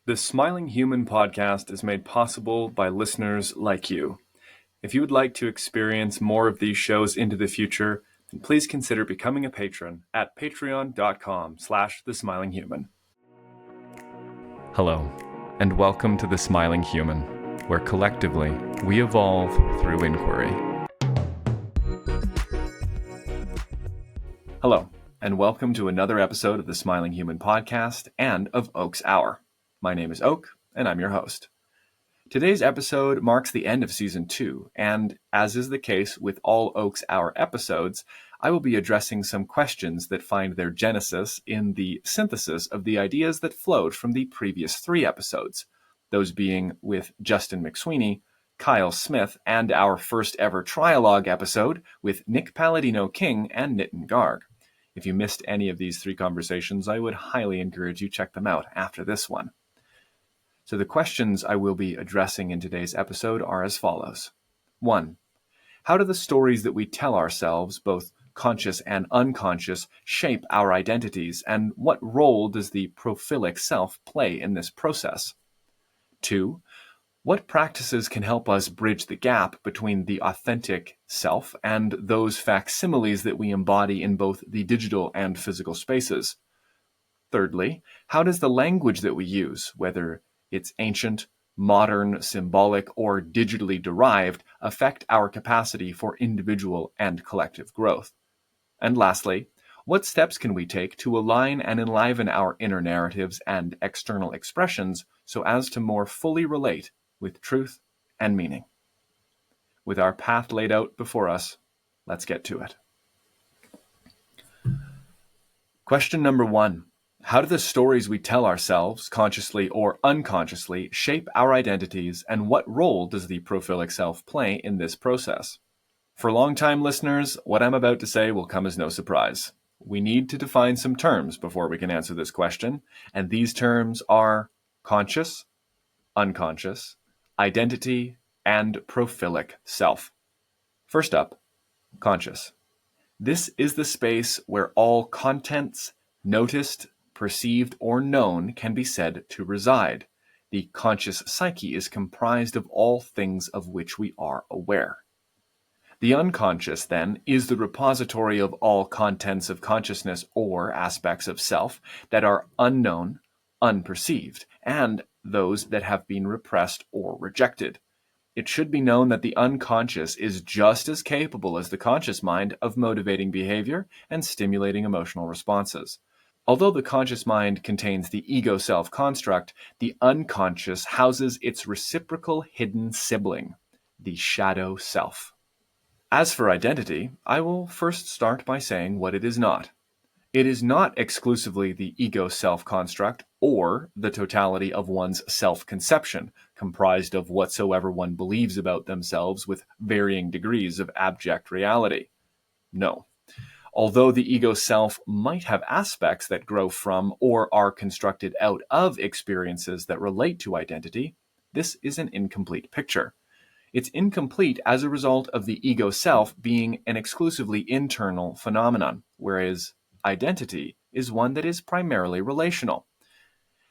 The Smiling Human podcast is made possible by listeners like you. If you would like to experience more of these shows into the future, then please consider becoming a patron at patreon.com/thesmilinghuman. Hello, and welcome to The Smiling Human, where collectively we evolve through inquiry. Hello, and welcome to another episode of the Smiling Human podcast and of Oak's Hour. My name is Oak, and I'm your host. Today's episode marks the end of Season 2, and as is the case with all Oak's Hour episodes, I will be addressing some questions that find their genesis in the synthesis of the ideas that flowed from the previous 3 episodes, those being with Justin McSweeney, Kyle Smith, and our first ever Trialogue episode with Nick Palladino-King and Nitin Garg. If you missed any of these 3 conversations, I would highly encourage you check them out after this one. So the questions I will be addressing in today's episode are as follows. 1. How do the stories that we tell ourselves, both conscious and unconscious, shape our identities, and what role does the prophilic self play in this process? 2. What practices can help us bridge the gap between the authentic self and those facsimiles that we embody in both the digital and physical spaces? Thirdly, how does the language that we use, whether it's ancient, modern, symbolic, or digitally derived, affect our capacity for individual and collective growth? And lastly, what steps can we take to align and enliven our inner narratives and external expressions so as to more fully relate with truth and meaning? With our path laid out before us, let's get to it. Question number 1. How do the stories we tell ourselves, consciously or unconsciously, shape our identities, and what role does the prophilic self play in this process? For long-time listeners, what I'm about to say will come as no surprise. We need to define some terms before we can answer this question, and these terms are conscious, unconscious, identity, and prophilic self. First up, conscious. This is the space where all contents, noticed, perceived, or known can be said to reside. The conscious psyche is comprised of all things of which we are aware. The unconscious, then, is the repository of all contents of consciousness or aspects of self that are unknown, unperceived, and those that have been repressed or rejected. It should be known that the unconscious is just as capable as the conscious mind of motivating behavior and stimulating emotional responses. Although the conscious mind contains the ego-self construct, the unconscious houses its reciprocal hidden sibling, the shadow self. As for identity, I will first start by saying what it is not. It is not exclusively the ego-self construct or the totality of one's self-conception, comprised of whatsoever one believes about themselves with varying degrees of abject reality. No. Although the ego-self might have aspects that grow from or are constructed out of experiences that relate to identity, this is an incomplete picture. It's incomplete as a result of the ego-self being an exclusively internal phenomenon, whereas identity is one that is primarily relational.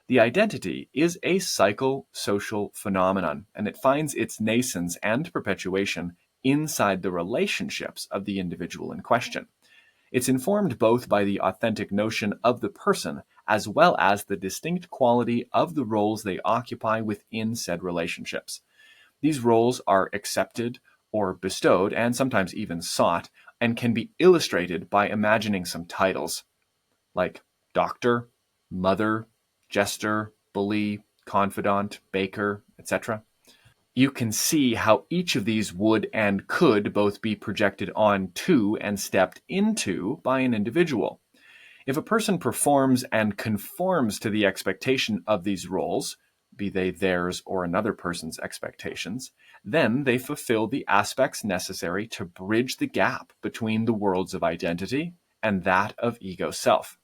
The identity is a psychosocial phenomenon, and it finds its nascence and perpetuation inside the relationships of the individual in question. It's informed both by the authentic notion of the person as well as the distinct quality of the roles they occupy within said relationships. These roles are accepted or bestowed, and sometimes even sought, and can be illustrated by imagining some titles, like doctor, mother, jester, bully, confidant, baker, etc. You can see how each of these would and could both be projected onto and stepped into by an individual. If a person performs and conforms to the expectation of these roles, be they theirs or another person's expectations, then they fulfill the aspects necessary to bridge the gap between the worlds of identity and that of ego-self.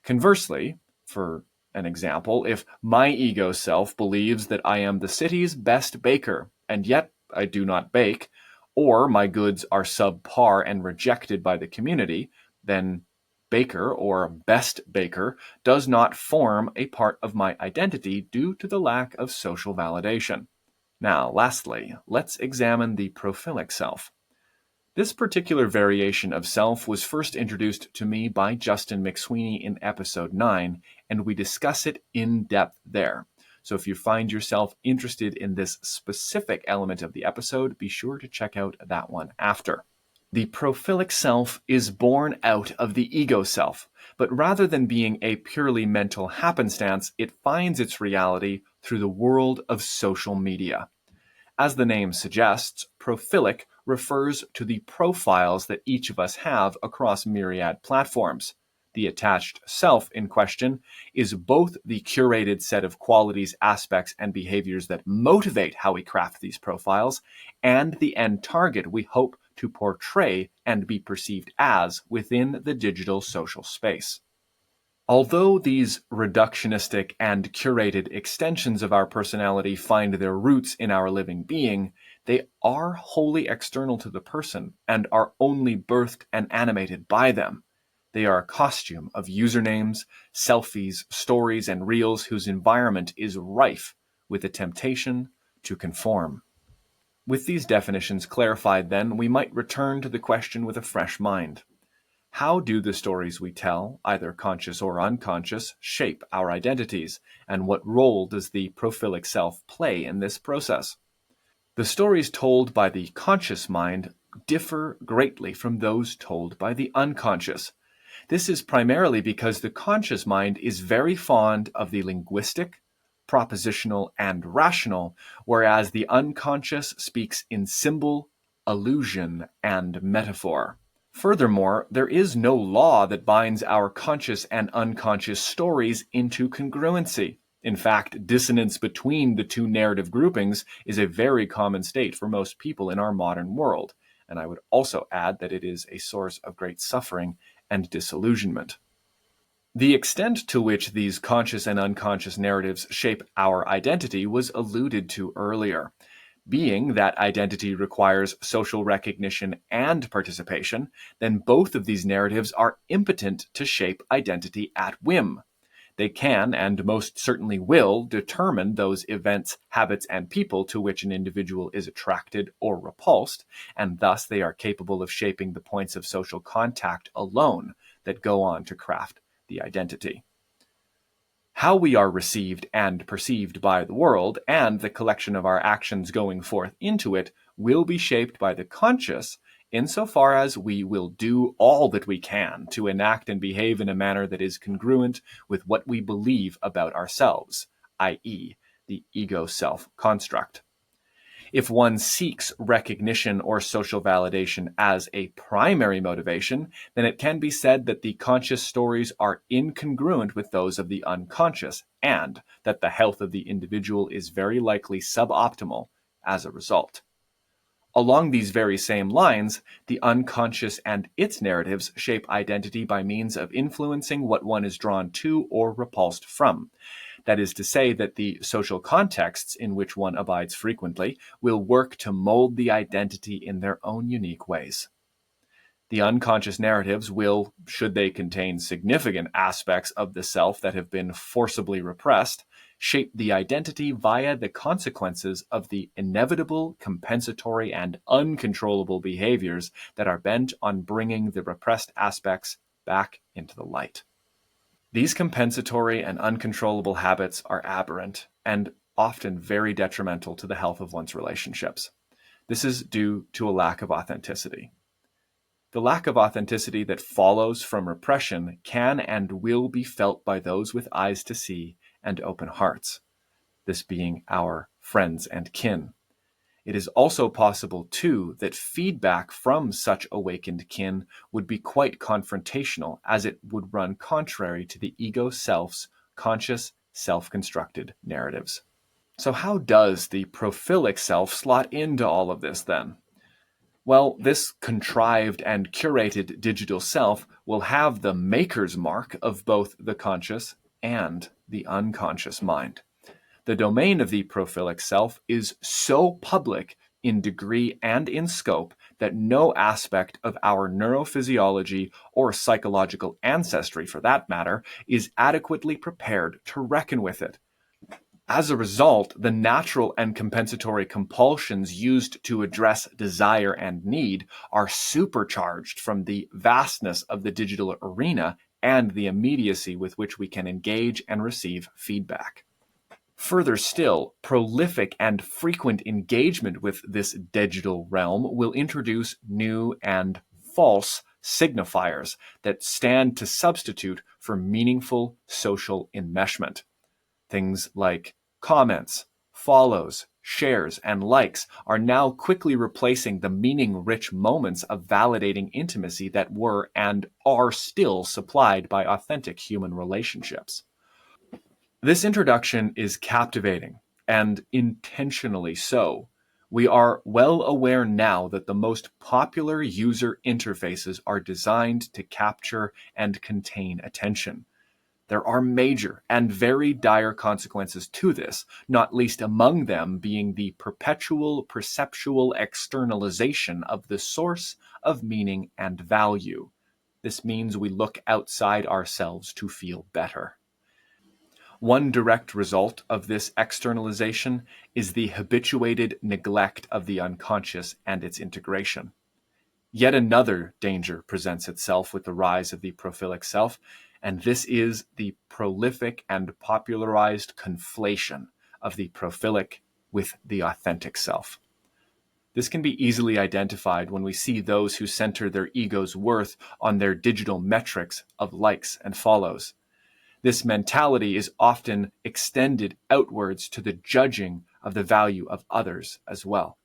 Conversely, for an example, if my ego-self believes that I am the city's best baker, and yet I do not bake, or my goods are subpar and rejected by the community, then baker or best baker does not form a part of my identity due to the lack of social validation. Now, lastly, let's examine the prophilic self. This particular variation of self was first introduced to me by Justin McSweeney in episode 9, and we discuss it in depth there. So if you find yourself interested in this specific element of the episode, be sure to check out that one after. The prophilic self is born out of the ego self, but rather than being a purely mental happenstance, it finds its reality through the world of social media. As the name suggests, prophilic refers to the profiles that each of us have across myriad platforms. The attached self in question is both the curated set of qualities, aspects, and behaviors that motivate how we craft these profiles, and the end target we hope to portray and be perceived as within the digital social space. Although these reductionistic and curated extensions of our personality find their roots in our living being, they are wholly external to the person and are only birthed and animated by them. They are a costume of usernames, selfies, stories, and reels whose environment is rife with the temptation to conform. With these definitions clarified, then, we might return to the question with a fresh mind. How do the stories we tell, either conscious or unconscious, shape our identities, and what role does the prophilic self play in this process? The stories told by the conscious mind differ greatly from those told by the unconscious. This is primarily because the conscious mind is very fond of the linguistic, propositional, and rational, whereas the unconscious speaks in symbol, allusion, and metaphor. Furthermore, there is no law that binds our conscious and unconscious stories into congruency. In fact, dissonance between the two narrative groupings is a very common state for most people in our modern world, and I would also add that it is a source of great suffering and disillusionment. The extent to which these conscious and unconscious narratives shape our identity was alluded to earlier. Being that identity requires social recognition and participation, then both of these narratives are impotent to shape identity at whim. They can, and most certainly will, determine those events, habits, and people to which an individual is attracted or repulsed, and thus they are capable of shaping the points of social contact alone that go on to craft the identity. How we are received and perceived by the world, and the collection of our actions going forth into it, will be shaped by the conscious insofar as we will do all that we can to enact and behave in a manner that is congruent with what we believe about ourselves, i.e., the ego-self construct. If one seeks recognition or social validation as a primary motivation, then it can be said that the conscious stories are incongruent with those of the unconscious, and that the health of the individual is very likely suboptimal as a result. Along these very same lines, the unconscious and its narratives shape identity by means of influencing what one is drawn to or repulsed from. That is to say that the social contexts in which one abides frequently will work to mold the identity in their own unique ways. The unconscious narratives will, should they contain significant aspects of the self that have been forcibly repressed, shape the identity via the consequences of the inevitable, compensatory, and uncontrollable behaviors that are bent on bringing the repressed aspects back into the light. These compensatory and uncontrollable habits are aberrant and often very detrimental to the health of one's relationships. This is due to a lack of authenticity. The lack of authenticity that follows from repression can and will be felt by those with eyes to see and open hearts, this being our friends and kin. It is also possible, too, that feedback from such awakened kin would be quite confrontational, as it would run contrary to the ego self's conscious, self-constructed narratives. So how does the prophilic self slot into all of this, then? Well, this contrived and curated digital self will have the maker's mark of both the conscious and the unconscious mind. The domain of the prophilic self is so public in degree and in scope that no aspect of our neurophysiology or psychological ancestry, for that matter, is adequately prepared to reckon with it. As a result, the natural and compensatory compulsions used to address desire and need are supercharged from the vastness of the digital arena and the immediacy with which we can engage and receive feedback. Further still, prolific and frequent engagement with this digital realm will introduce new and false signifiers that stand to substitute for meaningful social enmeshment. Things like comments, follows, shares, and likes are now quickly replacing the meaning-rich moments of validating intimacy that were and are still supplied by authentic human relationships. This introduction is captivating, and intentionally so. We are well aware now that the most popular user interfaces are designed to capture and contain attention. There are major and very dire consequences to this, not least among them being the perpetual perceptual externalization of the source of meaning and value. This means we look outside ourselves to feel better. One direct result of this externalization is the habituated neglect of the unconscious and its integration. Yet another danger presents itself with the rise of the prophilic self, and this is the prolific and popularized conflation of the prophilic with the authentic self. This can be easily identified when we see those who center their ego's worth on their digital metrics of likes and follows. This mentality is often extended outwards to the judging of the value of others as well.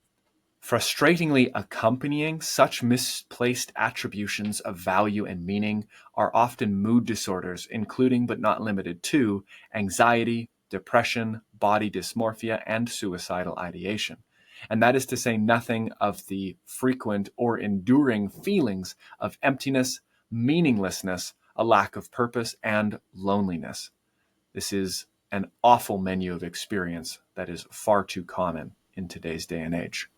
Frustratingly accompanying such misplaced attributions of value and meaning are often mood disorders, including but not limited to anxiety, depression, body dysmorphia, and suicidal ideation. And that is to say nothing of the frequent or enduring feelings of emptiness, meaninglessness, a lack of purpose, and loneliness. This is an awful menu of experience that is far too common in today's day and age.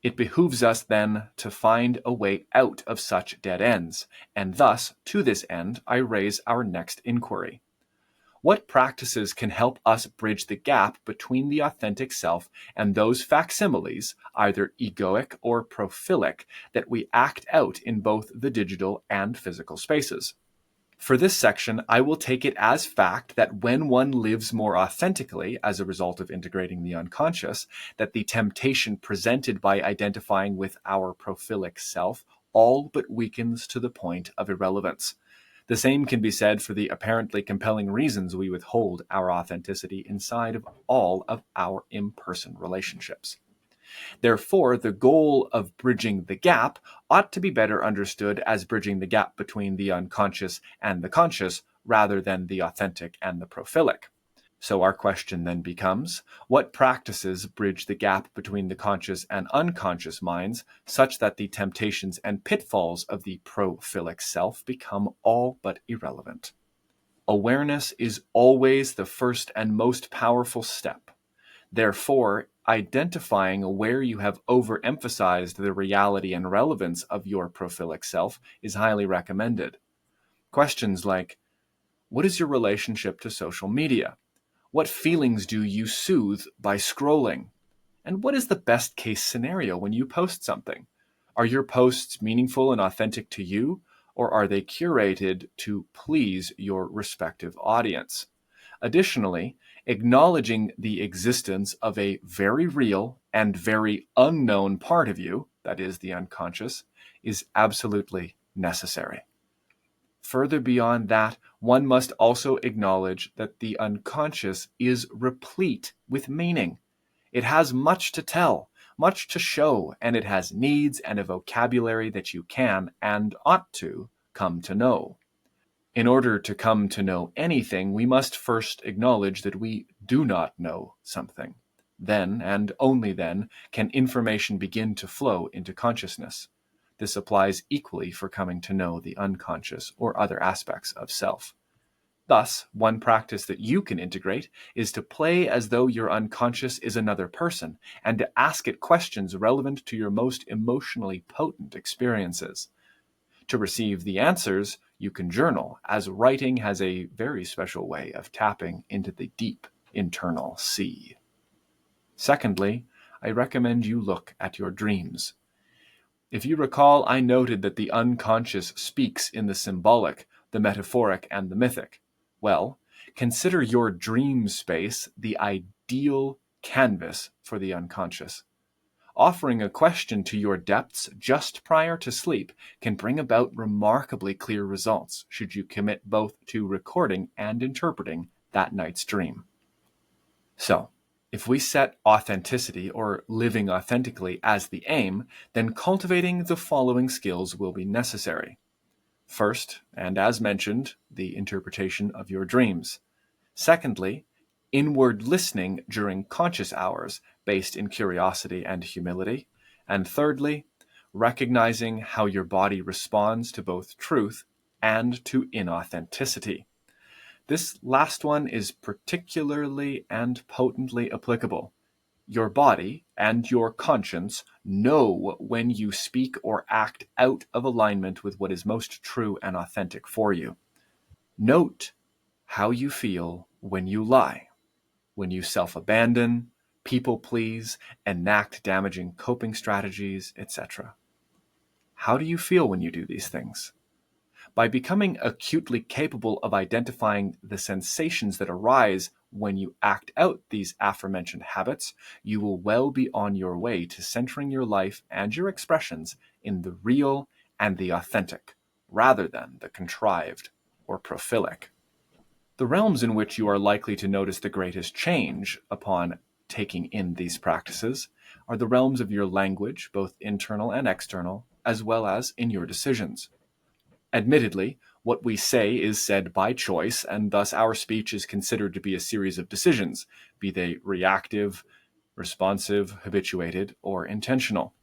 It behooves us then to find a way out of such dead ends, and thus, to this end, I raise our next inquiry. What practices can help us bridge the gap between the authentic self and those facsimiles, either egoic or prophilic, that we act out in both the digital and physical spaces? For this section, I will take it as fact that when one lives more authentically as a result of integrating the unconscious, that the temptation presented by identifying with our prophilic self all but weakens to the point of irrelevance. The same can be said for the apparently compelling reasons we withhold our authenticity inside of all of our in-person relationships. Therefore, the goal of bridging the gap ought to be better understood as bridging the gap between the unconscious and the conscious rather than the authentic and the prophilic. So our question then becomes, what practices bridge the gap between the conscious and unconscious minds such that the temptations and pitfalls of the prophilic self become all but irrelevant? Awareness is always the first and most powerful step. Therefore, identifying where you have overemphasized the reality and relevance of your prophilic self is highly recommended. Questions like, what is your relationship to social media? What feelings do you soothe by scrolling? And what is the best case scenario when you post something? Are your posts meaningful and authentic to you, or are they curated to please your respective audience? Additionally, acknowledging the existence of a very real and very unknown part of you, that is the unconscious, is absolutely necessary. Further beyond that, one must also acknowledge that the unconscious is replete with meaning. It has much to tell, much to show, and it has needs and a vocabulary that you can and ought to come to know. In order to come to know anything, we must first acknowledge that we do not know something. Then, and only then, can information begin to flow into consciousness. This applies equally for coming to know the unconscious or other aspects of self. Thus, one practice that you can integrate is to play as though your unconscious is another person and to ask it questions relevant to your most emotionally potent experiences. To receive the answers, you can journal, as writing has a very special way of tapping into the deep internal sea. Secondly, I recommend you look at your dreams. If you recall, I noted that the unconscious speaks in the symbolic, the metaphoric, and the mythic. Well, consider your dream space the ideal canvas for the unconscious. Offering a question to your depths just prior to sleep can bring about remarkably clear results should you commit both to recording and interpreting that night's dream. So, if we set authenticity or living authentically as the aim, then cultivating the following skills will be necessary. First, and as mentioned, the interpretation of your dreams. Secondly, inward listening during conscious hours based in curiosity and humility. And thirdly, recognizing how your body responds to both truth and to inauthenticity. This last one is particularly and potently applicable. Your body and your conscience know when you speak or act out of alignment with what is most true and authentic for you. Note how you feel when you lie, when you self-abandon, people please, enact damaging coping strategies, etc. How do you feel when you do these things? By becoming acutely capable of identifying the sensations that arise when you act out these aforementioned habits, you will well be on your way to centering your life and your expressions in the real and the authentic, rather than the contrived or prophilic. The realms in which you are likely to notice the greatest change upon taking in these practices are the realms of your language, both internal and external, as well as in your decisions. Admittedly, what we say is said by choice, and thus our speech is considered to be a series of decisions, be they reactive, responsive, habituated, or intentional.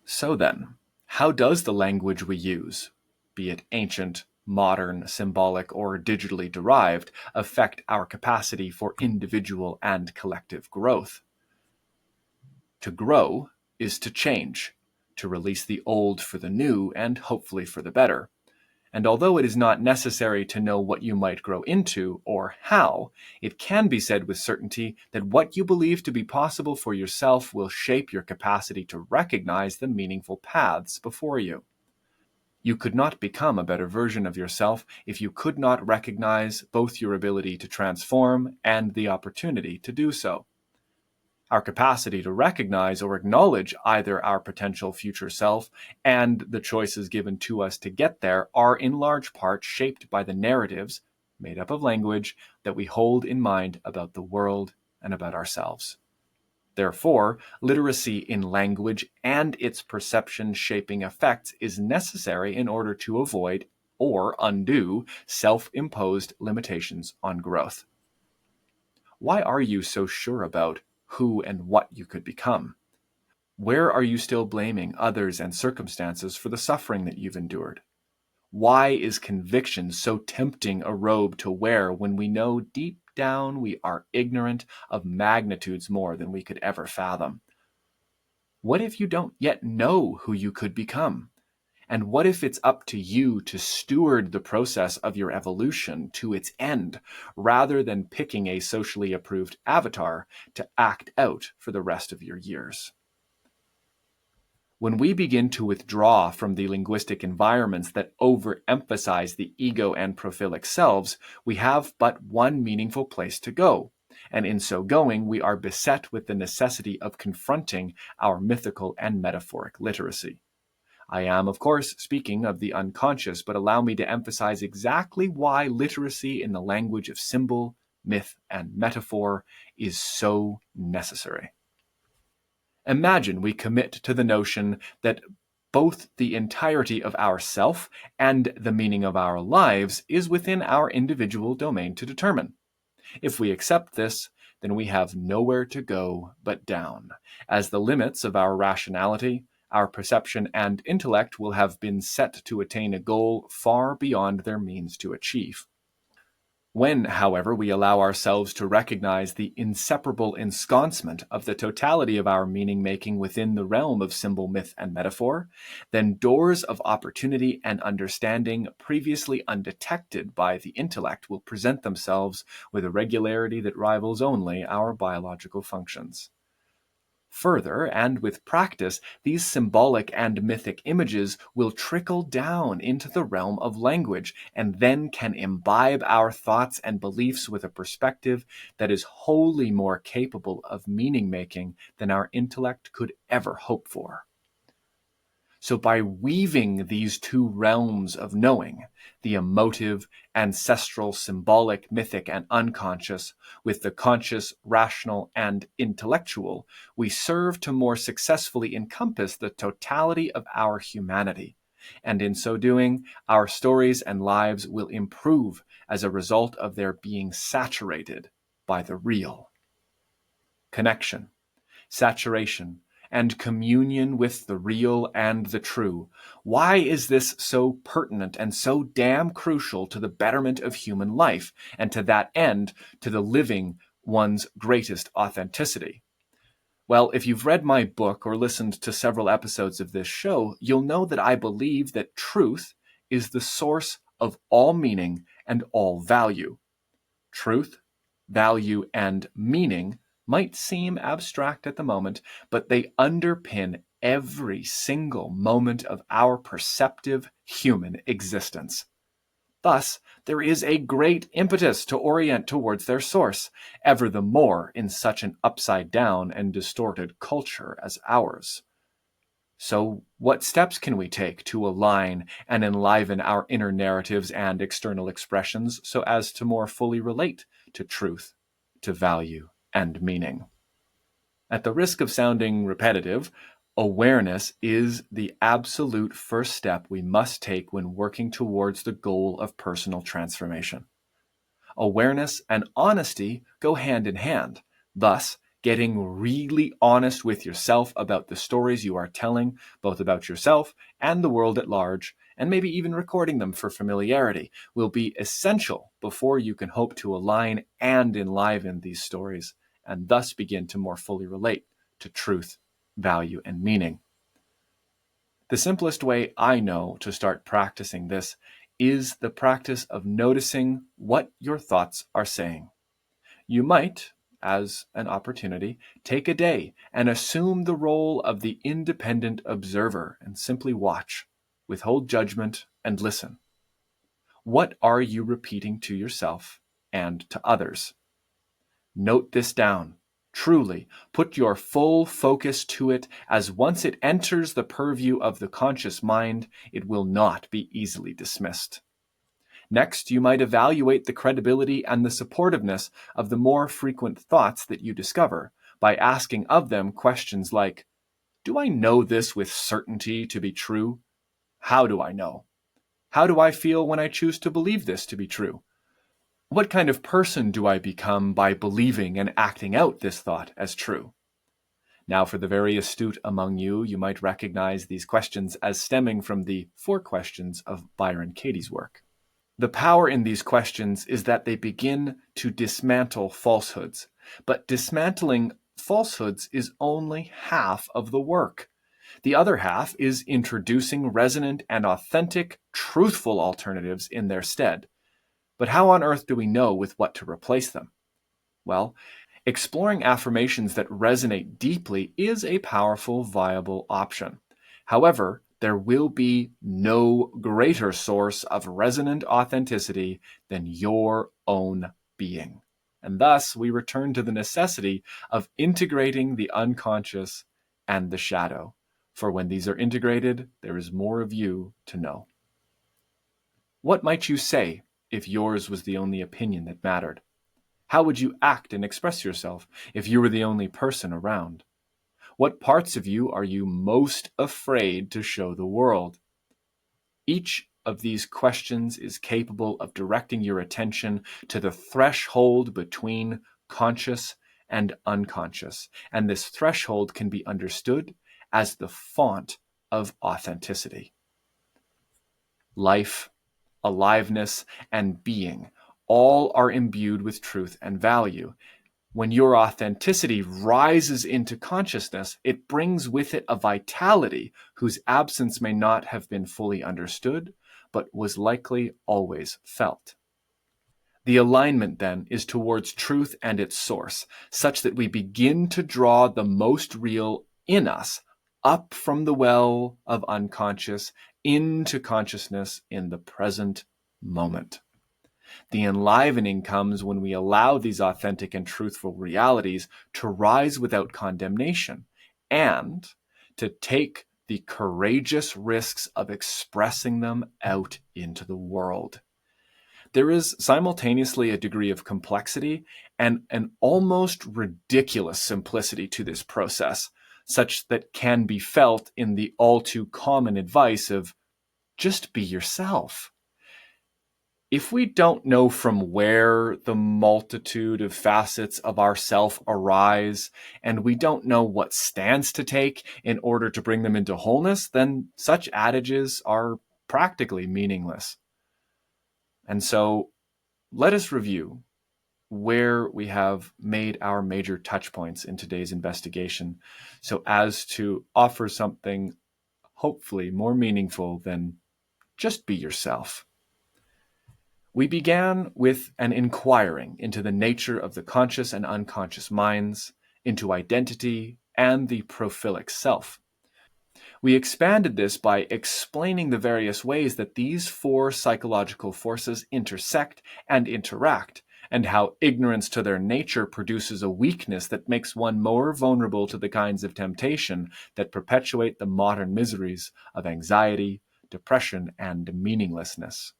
So then, how does the language we use, be it ancient, modern, symbolic, or digitally derived, affect our capacity for individual and collective growth? To grow is to change, to release the old for the new and hopefully for the better. And although it is not necessary to know what you might grow into or how, it can be said with certainty that what you believe to be possible for yourself will shape your capacity to recognize the meaningful paths before you. You could not become a better version of yourself if you could not recognize both your ability to transform and the opportunity to do so. Our capacity to recognize or acknowledge either our potential future self and the choices given to us to get there are in large part shaped by the narratives, made up of language, that we hold in mind about the world and about ourselves. Therefore, literacy in language and its perception shaping effects is necessary in order to avoid or undo self-imposed limitations on growth. Why are you so sure about who and what you could become? Where are you still blaming others and circumstances for the suffering that you've endured? Why is conviction so tempting a robe to wear when we know deep down we are ignorant of magnitudes more than we could ever fathom? What if you don't yet know who you could become? And what if it's up to you to steward the process of your evolution to its end, rather than picking a socially approved avatar to act out for the rest of your years? When we begin to withdraw from the linguistic environments that overemphasize the ego and prophilic selves, we have but one meaningful place to go. And in so going, we are beset with the necessity of confronting our mythical and metaphoric literacy. I am, of course, speaking of the unconscious, but allow me to emphasize exactly why literacy in the language of symbol, myth, and metaphor is so necessary. Imagine we commit to the notion that both the entirety of ourself and the meaning of our lives is within our individual domain to determine. If we accept this, then we have nowhere to go but down, as the limits of our rationality, our perception, and intellect will have been set to attain a goal far beyond their means to achieve. When, however, we allow ourselves to recognize the inseparable ensconcement of the totality of our meaning-making within the realm of symbol, myth, and metaphor, then doors of opportunity and understanding previously undetected by the intellect will present themselves with a regularity that rivals only our biological functions. Further, and with practice, these symbolic and mythic images will trickle down into the realm of language and then can imbibe our thoughts and beliefs with a perspective that is wholly more capable of meaning-making than our intellect could ever hope for. So by weaving these two realms of knowing, the emotive, ancestral, symbolic, mythic, and unconscious, with the conscious, rational, and intellectual, we serve to more successfully encompass the totality of our humanity. And in so doing, our stories and lives will improve as a result of their being saturated by the real. Connection, saturation, and communion with the real and the true. Why is this so pertinent and so damn crucial to the betterment of human life, and to that end, to the living one's greatest authenticity? Well, if you've read my book or listened to several episodes of this show, you'll know that I believe that truth is the source of all meaning and all value. Truth, value, and meaning might seem abstract at the moment, but they underpin every single moment of our perceptive human existence. Thus, there is a great impetus to orient towards their source, ever the more in such an upside-down and distorted culture as ours. So, what steps can we take to align and enliven our inner narratives and external expressions so as to more fully relate to truth, to value, and meaning? At the risk of sounding repetitive, awareness is the absolute first step we must take when working towards the goal of personal transformation. Awareness and honesty go hand in hand. Thus, getting really honest with yourself about the stories you are telling, both about yourself and the world at large, and maybe even recording them for familiarity, will be essential before you can hope to align and enliven these stories, and thus begin to more fully relate to truth, value, and meaning. The simplest way I know to start practicing this is the practice of noticing what your thoughts are saying. You might, as an opportunity, take a day and assume the role of the independent observer and simply watch, withhold judgment, and listen. What are you repeating to yourself and to others? Note this down. Truly, put your full focus to it, as once it enters the purview of the conscious mind, it will not be easily dismissed. Next, you might evaluate the credibility and the supportiveness of the more frequent thoughts that you discover by asking of them questions like, do I know this with certainty to be true? How do I know? How do I feel when I choose to believe this to be true? What kind of person do I become by believing and acting out this thought as true? Now, for the very astute among you, you might recognize these questions as stemming from the 4 questions of Byron Katie's work. The power in these questions is that they begin to dismantle falsehoods. But dismantling falsehoods is only half of the work. The other half is introducing resonant and authentic, truthful alternatives in their stead. But how on earth do we know with what to replace them? Well, exploring affirmations that resonate deeply is a powerful, viable option. However, there will be no greater source of resonant authenticity than your own being. And thus, we return to the necessity of integrating the unconscious and the shadow. For when these are integrated, there is more of you to know. What might you say if yours was the only opinion that mattered? How would you act and express yourself if you were the only person around? What parts of you are you most afraid to show the world? Each of these questions is capable of directing your attention to the threshold between conscious and unconscious, and this threshold can be understood as the font of authenticity. Life, aliveness, and being All are imbued with truth and value. When your authenticity rises into consciousness, it brings with it a vitality whose absence may not have been fully understood, but was likely always felt. The alignment, then, is towards truth and its source, such that we begin to draw the most real in us up from the well of unconscious into consciousness in the present moment. The enlivening comes when we allow these authentic and truthful realities to rise without condemnation and to take the courageous risks of expressing them out into the world. There is simultaneously a degree of complexity and an almost ridiculous simplicity to this process, such that can be felt in the all too common advice of just be yourself. If we don't know from where the multitude of facets of ourself arise, and we don't know what stance to take in order to bring them into wholeness, then such adages are practically meaningless. And so let us review where we have made our major touch points in today's investigation so as to offer something hopefully more meaningful than just be yourself. We began with an inquiring into the nature of the conscious and unconscious minds, into identity, and the prophilic self. We expanded this by explaining the various ways that these four psychological forces intersect and interact, and how ignorance to their nature produces a weakness that makes one more vulnerable to the kinds of temptation that perpetuate the modern miseries of anxiety, depression, and meaninglessness.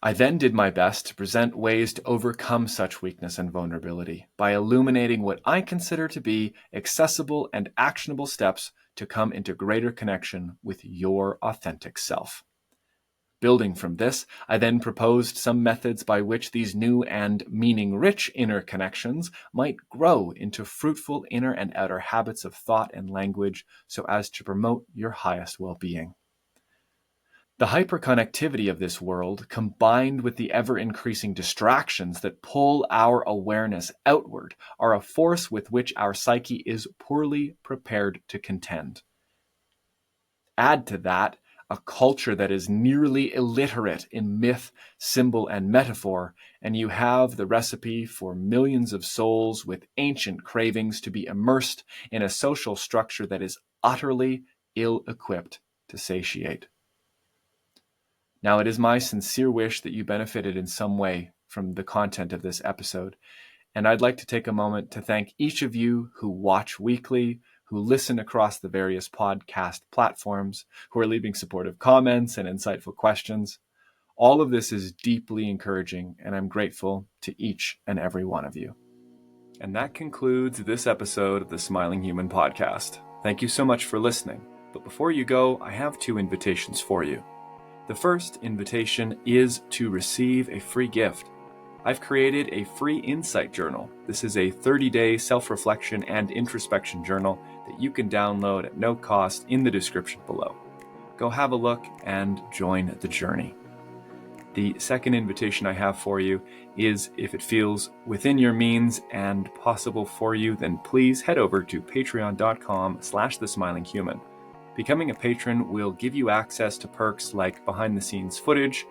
I then did my best to present ways to overcome such weakness and vulnerability by illuminating what I consider to be accessible and actionable steps to come into greater connection with your authentic self. Building from this, I then proposed some methods by which these new and meaning-rich inner connections might grow into fruitful inner and outer habits of thought and language so as to promote your highest well-being. The hyperconnectivity of this world, combined with the ever-increasing distractions that pull our awareness outward, are a force with which our psyche is poorly prepared to contend. Add to that a culture that is nearly illiterate in myth, symbol, and metaphor, and you have the recipe for millions of souls with ancient cravings to be immersed in a social structure that is utterly ill-equipped to satiate. Now, it is my sincere wish that you benefited in some way from the content of this episode, and I'd like to take a moment to thank each of you who watch weekly, who listen across the various podcast platforms, who are leaving supportive comments and insightful questions. All of this is deeply encouraging, and I'm grateful to each and every one of you. And that concludes this episode of the Smiling Human podcast. Thank you so much for listening. But before you go, I have two invitations for you. The first invitation is to receive a free gift. I've created a free insight journal. This is a 30-day self-reflection and introspection journal that you can download at no cost in the description below. Go have a look and join the journey. The second invitation I have for you is, if it feels within your means and possible for you, then please head over to patreon.com/thesmilinghuman. Becoming a patron will give you access to perks like behind-the-scenes footage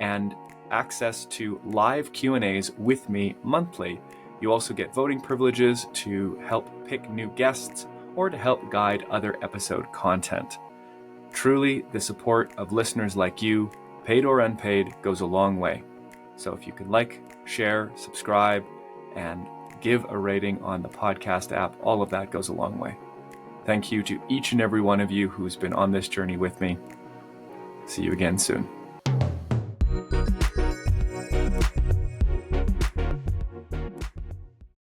and access to live Q&As with me monthly. You also get voting privileges to help pick new guests or to help guide other episode content. Truly, the support of listeners like you, paid or unpaid, goes a long way. So if you could like, share, subscribe, and give a rating on the podcast app, all of that goes a long way. Thank you to each and every one of you who's been on this journey with me. See you again soon.